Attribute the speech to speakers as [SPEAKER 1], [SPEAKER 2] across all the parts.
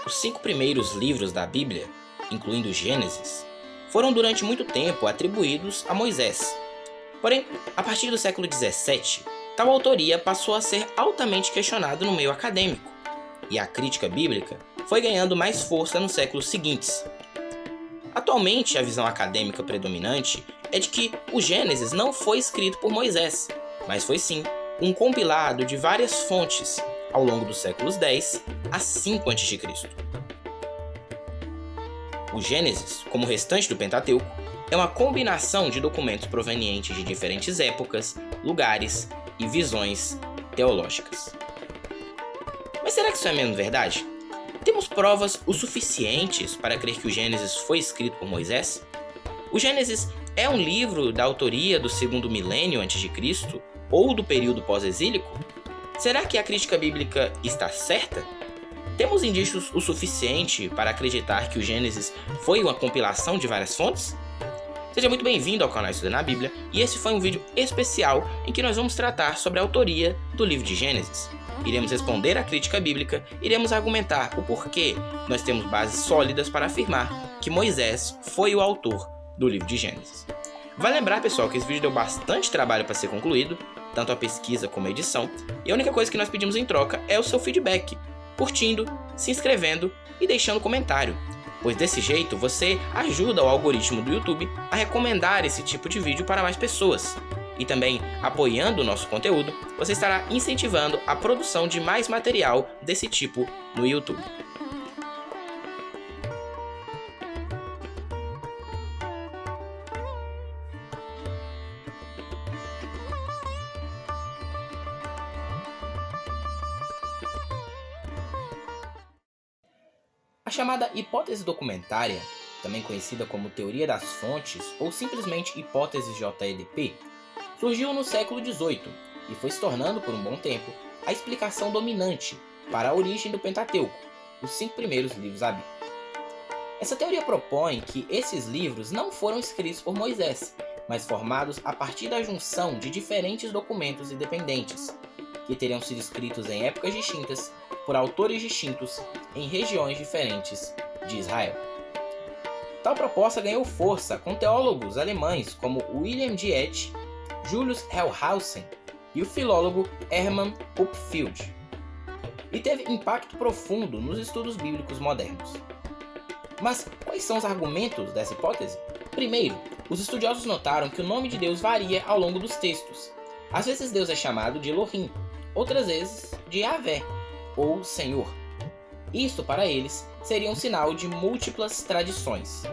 [SPEAKER 1] Os 5 primeiros livros da Bíblia, incluindo Gênesis, foram durante muito tempo atribuídos a Moisés. Porém, a partir do século XVII, tal autoria passou a ser altamente questionada no meio acadêmico, e a crítica bíblica foi ganhando mais força nos séculos seguintes. Atualmente, a visão acadêmica predominante é de que o Gênesis não foi escrito por Moisés, mas foi sim um compilado de várias fontes ao longo dos séculos X a 5 a.C. O Gênesis, como o restante do Pentateuco, é uma combinação de documentos provenientes de diferentes épocas, lugares e visões teológicas. Mas será que isso é mesmo verdade? Temos provas o suficientes para crer que o Gênesis foi escrito por Moisés? O Gênesis é um livro da autoria do segundo milênio a.C. ou do período pós-exílico? Será que a crítica bíblica está certa? Temos indícios o suficiente para acreditar que o Gênesis foi uma compilação de várias fontes? Seja muito bem-vindo ao canal Estudando a Bíblia, e esse foi um vídeo especial em que nós vamos tratar sobre a autoria do livro de Gênesis. Iremos responder à crítica bíblica, iremos argumentar o porquê nós temos bases sólidas para afirmar que Moisés foi o autor do livro de Gênesis. Vale lembrar, pessoal, que esse vídeo deu bastante trabalho para ser concluído, tanto a pesquisa como a edição, e a única coisa que nós pedimos em troca é o seu feedback, curtindo, se inscrevendo e deixando comentário, pois desse jeito você ajuda o algoritmo do YouTube a recomendar esse tipo de vídeo para mais pessoas. E também, apoiando o nosso conteúdo, você estará incentivando a produção de mais material desse tipo no YouTube. A chamada hipótese documentária, também conhecida como teoria das fontes ou simplesmente hipótese JEDP, surgiu no século XVIII e foi se tornando por um bom tempo a explicação dominante para a origem do Pentateuco, os 5 primeiros livros da Bíblia. Essa teoria propõe que esses livros não foram escritos por Moisés, mas formados a partir da junção de diferentes documentos independentes, que teriam sido escritos em épocas distintas, por autores distintos, em regiões diferentes de Israel. Tal proposta ganhou força com teólogos alemães como William de Etch, Julius Hellhausen e o filólogo Hermann Upfield, e teve impacto profundo nos estudos bíblicos modernos. Mas quais são os argumentos dessa hipótese? Primeiro, os estudiosos notaram que o nome de Deus varia ao longo dos textos. Às vezes Deus é chamado de Elohim, outras vezes de Yahvé, ou Senhor. Isso, para eles, seria um sinal de múltiplas tradições.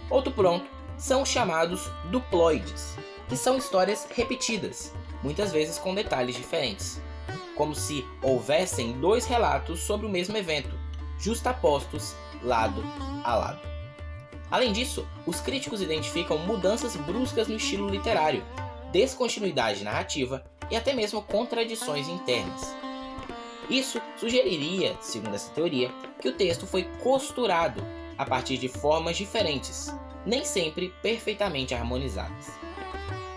[SPEAKER 1] Outro ponto são os chamados duploides, que são histórias repetidas, muitas vezes com detalhes diferentes, como se houvessem 2 relatos sobre o mesmo evento, justapostos lado a lado. Além disso, os críticos identificam mudanças bruscas no estilo literário, descontinuidade narrativa e até mesmo contradições internas. Isso sugeriria, segundo essa teoria, que o texto foi costurado a partir de formas diferentes, nem sempre perfeitamente harmonizadas.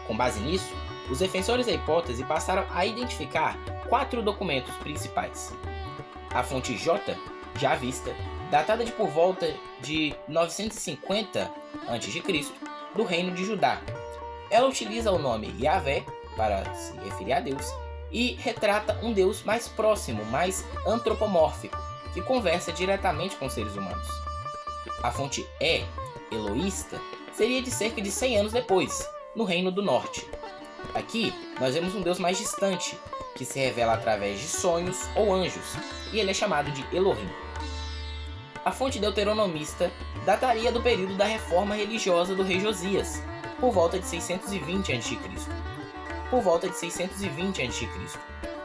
[SPEAKER 1] Com base nisso, os defensores da hipótese passaram a identificar 4 documentos principais. A fonte J, já vista, datada de por volta de 950 a.C., do reino de Judá. Ela utiliza o nome Yahvé para se referir a Deus e retrata um Deus mais próximo, mais antropomórfico, que conversa diretamente com seres humanos. A fonte E, Eloísta, seria de cerca de 100 anos depois, no Reino do Norte. Aqui, nós vemos um Deus mais distante, que se revela através de sonhos ou anjos, e ele é chamado de Elohim. A fonte deuteronomista dataria do período da reforma religiosa do rei Josias, por volta de 620 a.C.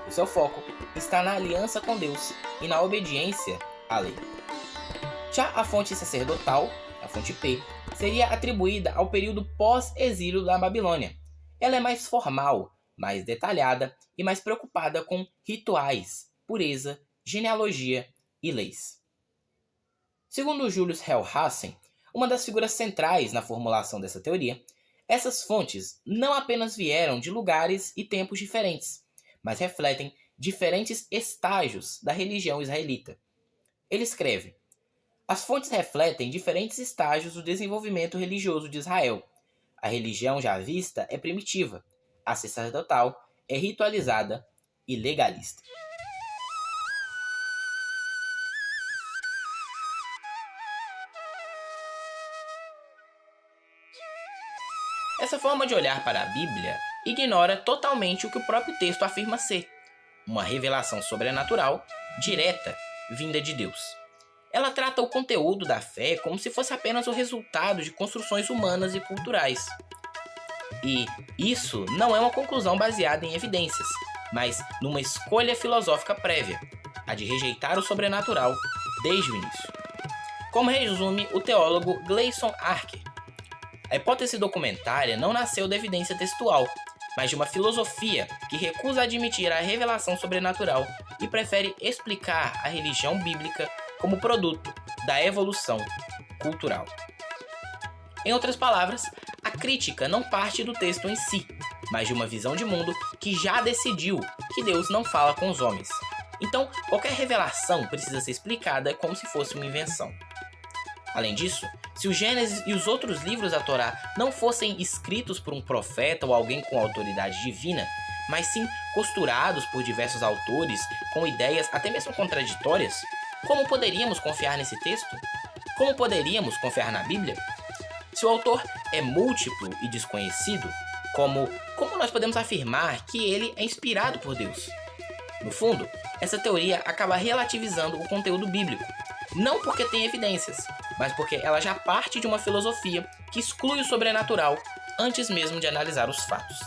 [SPEAKER 1] O seu foco está na aliança com Deus e na obediência à lei. Já a fonte sacerdotal, a fonte P, seria atribuída ao período pós-exílio da Babilônia. Ela é mais formal, mais detalhada e mais preocupada com rituais, pureza, genealogia e leis. Segundo Julius Hellhausen, uma das figuras centrais na formulação dessa teoria, essas fontes não apenas vieram de lugares e tempos diferentes, mas refletem diferentes estágios da religião israelita. Ele escreve: as fontes refletem diferentes estágios do desenvolvimento religioso de Israel. A religião já vista é primitiva, a sacerdotal é ritualizada e legalista. Essa forma de olhar para a Bíblia ignora totalmente o que o próprio texto afirma ser: uma revelação sobrenatural, direta, vinda de Deus. Ela trata o conteúdo da fé como se fosse apenas o resultado de construções humanas e culturais. E isso não é uma conclusão baseada em evidências, mas numa escolha filosófica prévia, a de rejeitar o sobrenatural desde o início. Como resume o teólogo Gleason Archer, a hipótese documentária não nasceu da evidência textual, mas de uma filosofia que recusa admitir a revelação sobrenatural e prefere explicar a religião bíblica como produto da evolução cultural. Em outras palavras, a crítica não parte do texto em si, mas de uma visão de mundo que já decidiu que Deus não fala com os homens. Então, qualquer revelação precisa ser explicada como se fosse uma invenção. Além disso, se o Gênesis e os outros livros da Torá não fossem escritos por um profeta ou alguém com autoridade divina, mas sim costurados por diversos autores com ideias até mesmo contraditórias, como poderíamos confiar nesse texto? Como poderíamos confiar na Bíblia? Se o autor é múltiplo e desconhecido, como nós podemos afirmar que ele é inspirado por Deus? No fundo, essa teoria acaba relativizando o conteúdo bíblico, não porque tem evidências, mas porque ela já parte de uma filosofia que exclui o sobrenatural antes mesmo de analisar os fatos.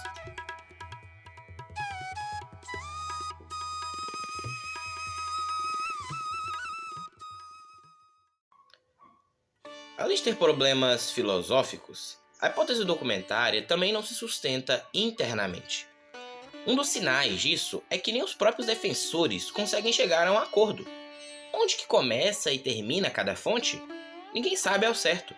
[SPEAKER 1] Além de ter problemas filosóficos, a hipótese documentária também não se sustenta internamente. Um dos sinais disso é que nem os próprios defensores conseguem chegar a um acordo. Onde que começa e termina cada fonte? Ninguém sabe ao certo.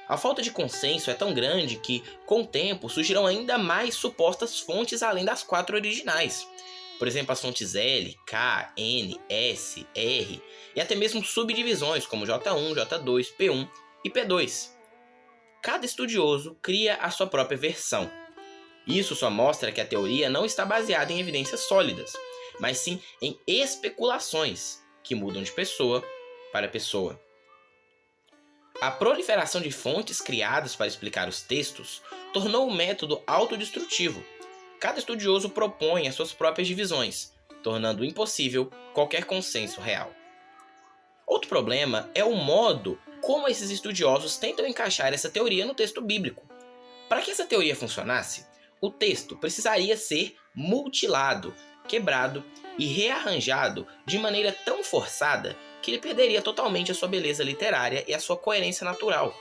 [SPEAKER 1] A falta de consenso é tão grande que, com o tempo, surgirão ainda mais supostas fontes além das 4 originais. Por exemplo, as fontes L, K, N, S, R e até mesmo subdivisões como J1, J2, P1 e P2. Cada estudioso cria a sua própria versão. Isso só mostra que a teoria não está baseada em evidências sólidas, mas sim em especulações que mudam de pessoa para pessoa. A proliferação de fontes criadas para explicar os textos tornou o método autodestrutivo. Cada estudioso propõe as suas próprias divisões, tornando impossível qualquer consenso real. Outro problema é o modo como esses estudiosos tentam encaixar essa teoria no texto bíblico. Para que essa teoria funcionasse, o texto precisaria ser mutilado, quebrado e rearranjado de maneira tão forçada que ele perderia totalmente a sua beleza literária e a sua coerência natural.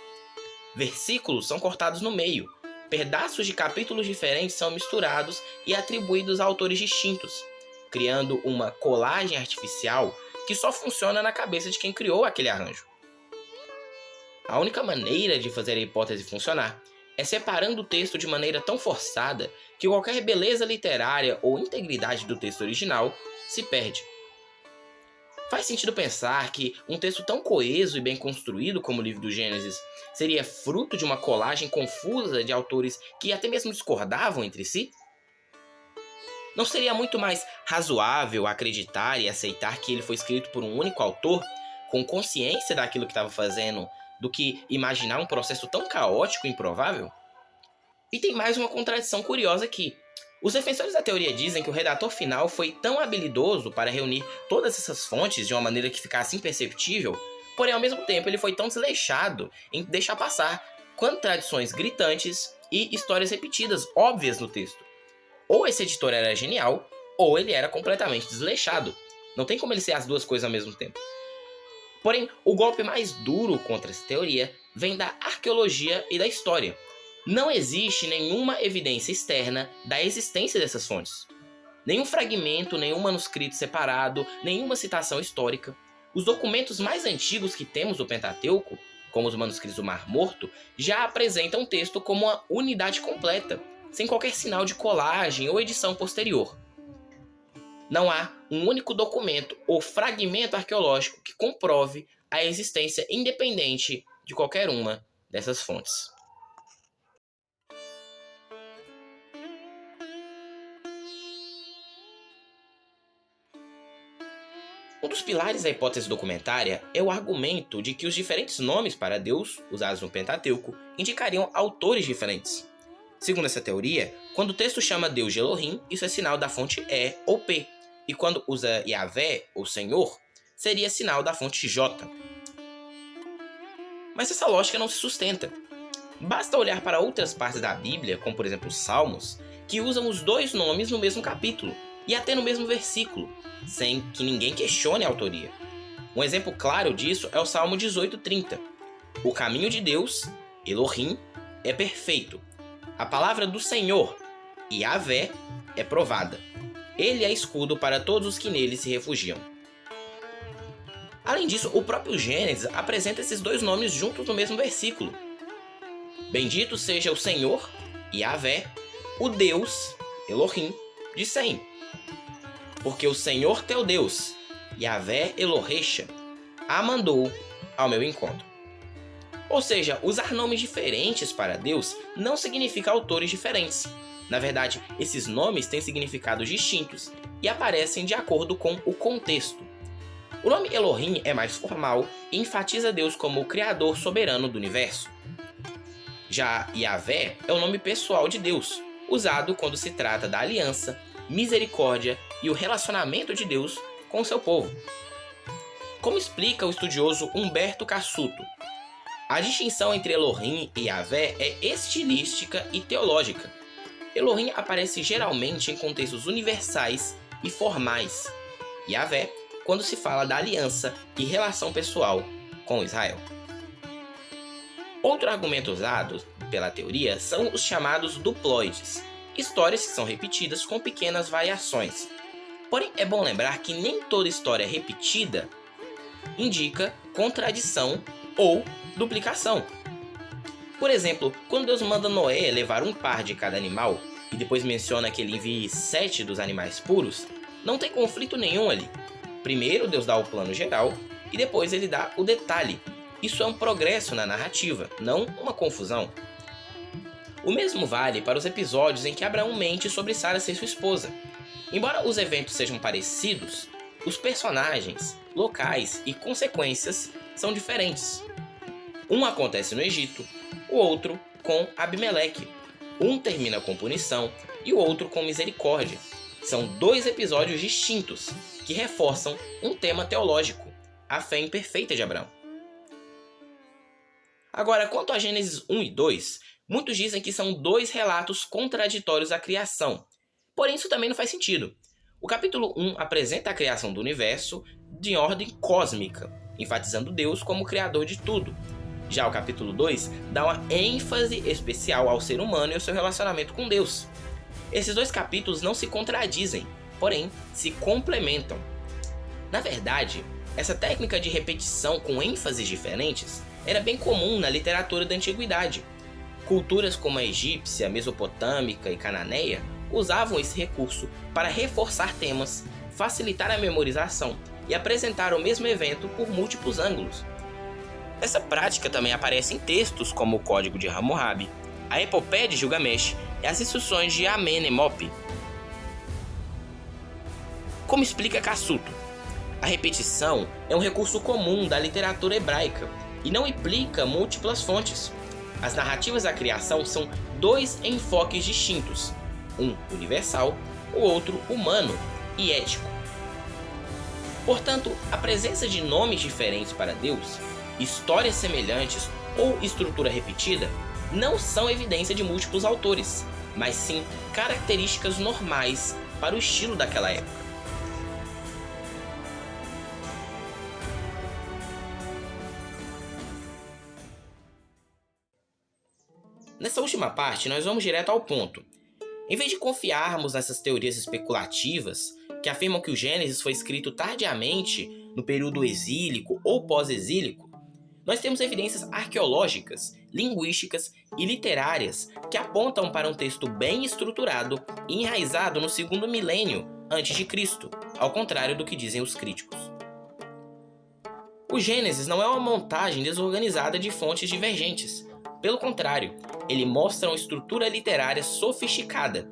[SPEAKER 1] Versículos são cortados no meio, pedaços de capítulos diferentes são misturados e atribuídos a autores distintos, criando uma colagem artificial que só funciona na cabeça de quem criou aquele arranjo. A única maneira de fazer a hipótese funcionar é separando o texto de maneira tão forçada que qualquer beleza literária ou integridade do texto original se perde. Faz sentido pensar que um texto tão coeso e bem construído como o livro do Gênesis seria fruto de uma colagem confusa de autores que até mesmo discordavam entre si? Não seria muito mais razoável acreditar e aceitar que ele foi escrito por um único autor, com consciência daquilo que estava fazendo, do que imaginar um processo tão caótico e improvável? E tem mais uma contradição curiosa aqui. Os defensores da teoria dizem que o redator final foi tão habilidoso para reunir todas essas fontes de uma maneira que ficasse imperceptível, porém ao mesmo tempo ele foi tão desleixado em deixar passar contradições gritantes e histórias repetidas óbvias no texto. Ou esse editor era genial, ou ele era completamente desleixado. Não tem como ele ser as duas coisas ao mesmo tempo. Porém, o golpe mais duro contra essa teoria vem da arqueologia e da história. Não existe nenhuma evidência externa da existência dessas fontes. Nenhum fragmento, nenhum manuscrito separado, nenhuma citação histórica. Os documentos mais antigos que temos do Pentateuco, como os manuscritos do Mar Morto, já apresentam o texto como uma unidade completa, sem qualquer sinal de colagem ou edição posterior. Não há um único documento ou fragmento arqueológico que comprove a existência independente de qualquer uma dessas fontes. Um dos pilares da hipótese documentária é o argumento de que os diferentes nomes para Deus, usados no Pentateuco, indicariam autores diferentes. Segundo essa teoria, quando o texto chama Deus de Elohim, isso é sinal da fonte E ou P, e quando usa Yahvé ou Senhor, seria sinal da fonte J. Mas essa lógica não se sustenta. Basta olhar para outras partes da Bíblia, como por exemplo os Salmos, que usam os dois nomes no mesmo capítulo, e até no mesmo versículo, sem que ninguém questione a autoria. Um exemplo claro disso é o Salmo 18:30. O caminho de Deus, Elohim, é perfeito. A palavra do Senhor, Yahvé, é provada. Ele é escudo para todos os que nele se refugiam. Além disso, o próprio Gênesis apresenta esses dois nomes juntos no mesmo versículo. Bendito seja o Senhor, Yahvé, o Deus, Elohim, de Sem. Porque o Senhor teu Deus, Yahvé Elohecha, a mandou ao meu encontro. Ou seja, usar nomes diferentes para Deus não significa autores diferentes. Na verdade, esses nomes têm significados distintos e aparecem de acordo com o contexto. O nome Elohim é mais formal e enfatiza Deus como o Criador soberano do universo. Já Yahvé é o nome pessoal de Deus, usado quando se trata da aliança, misericórdia e o relacionamento de Deus com o seu povo. Como explica o estudioso Humberto Cassuto, a distinção entre Elohim e Yahvé é estilística e teológica. Elohim aparece geralmente em contextos universais e formais. Yahvé, quando se fala da aliança e relação pessoal com Israel. Outro argumento usado pela teoria são os chamados duploides, histórias que são repetidas com pequenas variações. Porém, é bom lembrar que nem toda história repetida indica contradição ou duplicação. Por exemplo, quando Deus manda Noé levar um par de cada animal e depois menciona que ele envie 7 dos animais puros, não tem conflito nenhum ali. Primeiro Deus dá o plano geral e depois ele dá o detalhe. Isso é um progresso na narrativa, não uma confusão. O mesmo vale para os episódios em que Abraão mente sobre Sara ser sua esposa. Embora os eventos sejam parecidos, os personagens, locais e consequências são diferentes. Um acontece no Egito, o outro com Abimeleque. Um termina com punição e o outro com misericórdia. São dois episódios distintos que reforçam um tema teológico, a fé imperfeita de Abraão. Agora, quanto a Gênesis 1 e 2, muitos dizem que são dois relatos contraditórios da criação. Porém, isso também não faz sentido. O capítulo 1 apresenta a criação do universo de ordem cósmica, enfatizando Deus como criador de tudo. Já o capítulo 2 dá uma ênfase especial ao ser humano e ao seu relacionamento com Deus. Esses dois capítulos não se contradizem, porém se complementam. Na verdade, essa técnica de repetição com ênfases diferentes era bem comum na literatura da antiguidade. Culturas como a egípcia, mesopotâmica e cananeia usavam esse recurso para reforçar temas, facilitar a memorização e apresentar o mesmo evento por múltiplos ângulos. Essa prática também aparece em textos como o Código de Hammurabi, a Epopeia de Gilgamesh e as instruções de Amenemop. Como explica Cassuto, a repetição é um recurso comum da literatura hebraica e não implica múltiplas fontes. As narrativas da criação são dois enfoques distintos, um universal, o outro humano e ético. Portanto, a presença de nomes diferentes para Deus, histórias semelhantes ou estrutura repetida não são evidência de múltiplos autores, mas sim características normais para o estilo daquela época. Nessa última parte, nós vamos direto ao ponto. Em vez de confiarmos nessas teorias especulativas, que afirmam que o Gênesis foi escrito tardiamente no período exílico ou pós-exílico, nós temos evidências arqueológicas, linguísticas e literárias que apontam para um texto bem estruturado e enraizado no segundo milênio a.C., ao contrário do que dizem os críticos. O Gênesis não é uma montagem desorganizada de fontes divergentes. Pelo contrário, ele mostra uma estrutura literária sofisticada,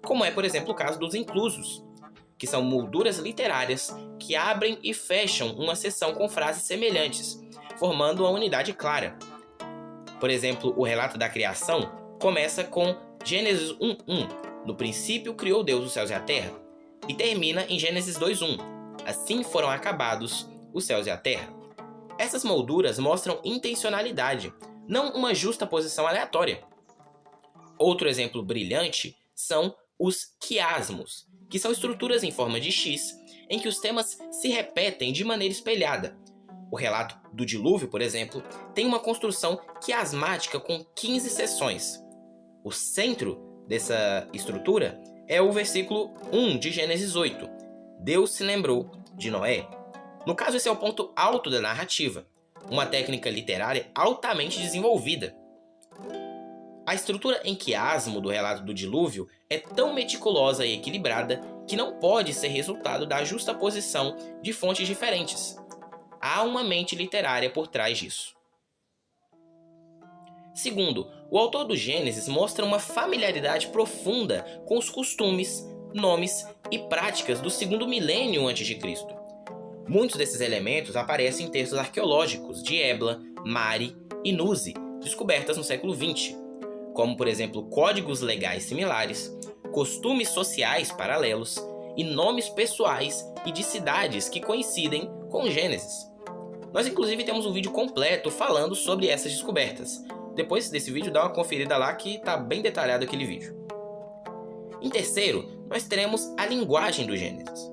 [SPEAKER 1] como é, por exemplo, o caso dos inclusos, que são molduras literárias que abrem e fecham uma seção com frases semelhantes, formando uma unidade clara. Por exemplo, o relato da criação começa com Gênesis 1:1, no princípio criou Deus os céus e a terra, e termina em Gênesis 2:1, assim foram acabados os céus e a terra. Essas molduras mostram intencionalidade, não uma justa posição aleatória. Outro exemplo brilhante são os quiasmos, que são estruturas em forma de X, em que os temas se repetem de maneira espelhada. O relato do dilúvio, por exemplo, tem uma construção quiasmática com 15 seções. O centro dessa estrutura é o versículo 1 de Gênesis 8. Deus se lembrou de Noé. No caso, esse é o ponto alto da narrativa, uma técnica literária altamente desenvolvida. A estrutura em quiasmo do relato do dilúvio é tão meticulosa e equilibrada que não pode ser resultado da justaposição de fontes diferentes. Há uma mente literária por trás disso. Segundo, o autor do Gênesis mostra uma familiaridade profunda com os costumes, nomes e práticas do segundo milênio a.C. Muitos desses elementos aparecem em textos arqueológicos de Ebla, Mari e Nuzi, descobertas no século XX, como, por exemplo, códigos legais similares, costumes sociais paralelos e nomes pessoais e de cidades que coincidem com Gênesis. Nós, inclusive, temos um vídeo completo falando sobre essas descobertas. Depois desse vídeo, dá uma conferida lá que está bem detalhado aquele vídeo. Em terceiro, nós teremos a linguagem do Gênesis.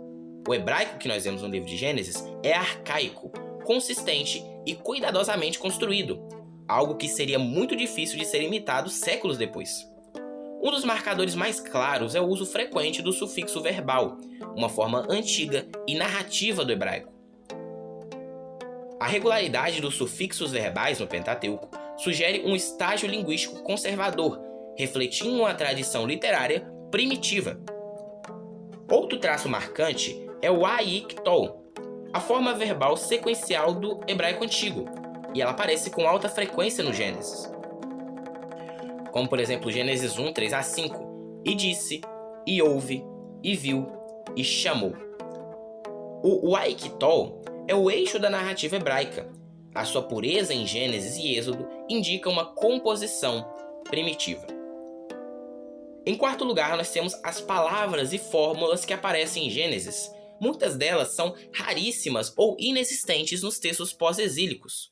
[SPEAKER 1] O hebraico que nós vemos no livro de Gênesis é arcaico, consistente e cuidadosamente construído, algo que seria muito difícil de ser imitado séculos depois. Um dos marcadores mais claros é o uso frequente do sufixo verbal, uma forma antiga e narrativa do hebraico. A regularidade dos sufixos verbais no Pentateuco sugere um estágio linguístico conservador, refletindo uma tradição literária primitiva. Outro traço marcante é o aiktol, a forma verbal sequencial do hebraico antigo, e ela aparece com alta frequência no Gênesis. Como, por exemplo, Gênesis 1, 3-5, e disse, e ouve, e viu, e chamou. O aiktol é o eixo da narrativa hebraica. A sua pureza em Gênesis e Êxodo indica uma composição primitiva. Em quarto lugar, nós temos as palavras e fórmulas que aparecem em Gênesis. Muitas delas são raríssimas ou inexistentes nos textos pós-exílicos.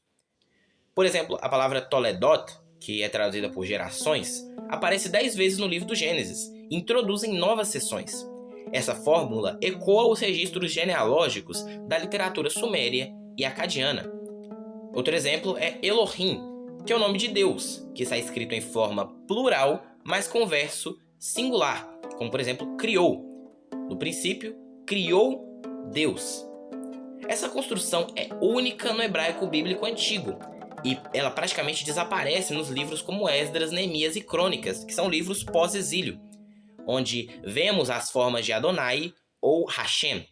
[SPEAKER 1] Por exemplo, a palavra Toledot, que é traduzida por gerações, aparece 10 vezes no livro do Gênesis e introduz em novas seções. Essa fórmula ecoa os registros genealógicos da literatura suméria e acadiana. Outro exemplo é Elohim, que é o nome de Deus, que está escrito em forma plural, mas com verso singular, como por exemplo, criou. No princípio, criou Deus. Essa construção é única no hebraico bíblico antigo, e ela praticamente desaparece nos livros como Esdras, Neemias e Crônicas, que são livros pós-exílio, onde vemos as formas de Adonai ou Hashem.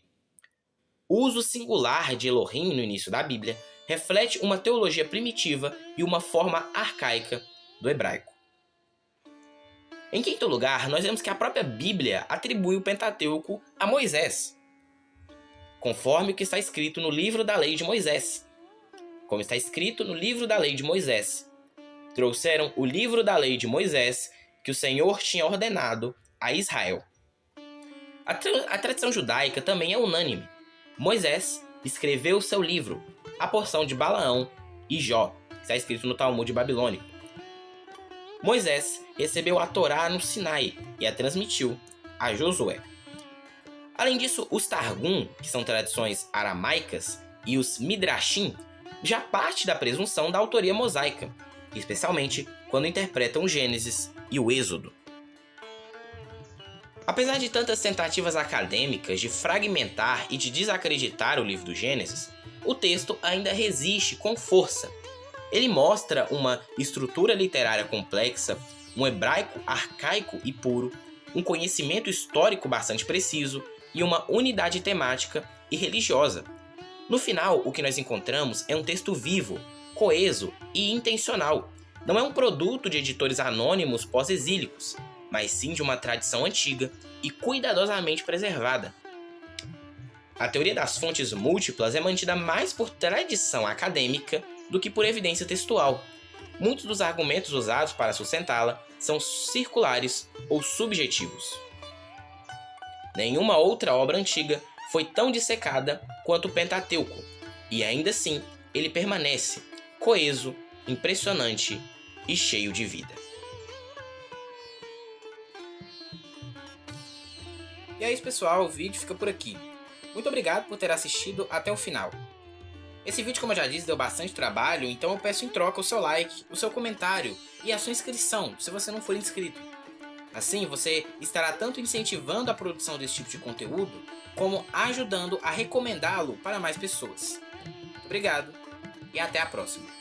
[SPEAKER 1] O uso singular de Elohim no início da Bíblia reflete uma teologia primitiva e uma forma arcaica do hebraico. Em quinto lugar, nós vemos que a própria Bíblia atribui o Pentateuco a Moisés, conforme o que está escrito no livro da lei de Moisés. Como está escrito no livro da lei de Moisés. Trouxeram o livro da lei de Moisés que o Senhor tinha ordenado a Israel. A tradição judaica também é unânime. Moisés escreveu seu livro, a porção de Balaão e Jó, que está escrito no Talmud babilônico. Moisés recebeu a Torá no Sinai e a transmitiu a Josué. Além disso, os Targum, que são tradições aramaicas, e os Midrashim já parte da presunção da autoria mosaica, especialmente quando interpretam o Gênesis e o Êxodo. Apesar de tantas tentativas acadêmicas de fragmentar e de desacreditar o livro do Gênesis, o texto ainda resiste com força. Ele mostra uma estrutura literária complexa, um hebraico arcaico e puro, um conhecimento histórico bastante preciso e uma unidade temática e religiosa. No final, o que nós encontramos é um texto vivo, coeso e intencional. Não é um produto de editores anônimos pós-exílicos, mas sim de uma tradição antiga e cuidadosamente preservada. A teoria das fontes múltiplas é mantida mais por tradição acadêmica do que por evidência textual. Muitos dos argumentos usados para sustentá-la são circulares ou subjetivos. Nenhuma outra obra antiga foi tão dissecada quanto o Pentateuco, e ainda assim ele permanece coeso, impressionante e cheio de vida. E é isso, pessoal, o vídeo fica por aqui. Muito obrigado por ter assistido até o final. Esse vídeo, como eu já disse, deu bastante trabalho, então eu peço em troca o seu like, o seu comentário e a sua inscrição, se você não for inscrito. Assim, você estará tanto incentivando a produção desse tipo de conteúdo, como ajudando a recomendá-lo para mais pessoas. Muito obrigado e até a próxima.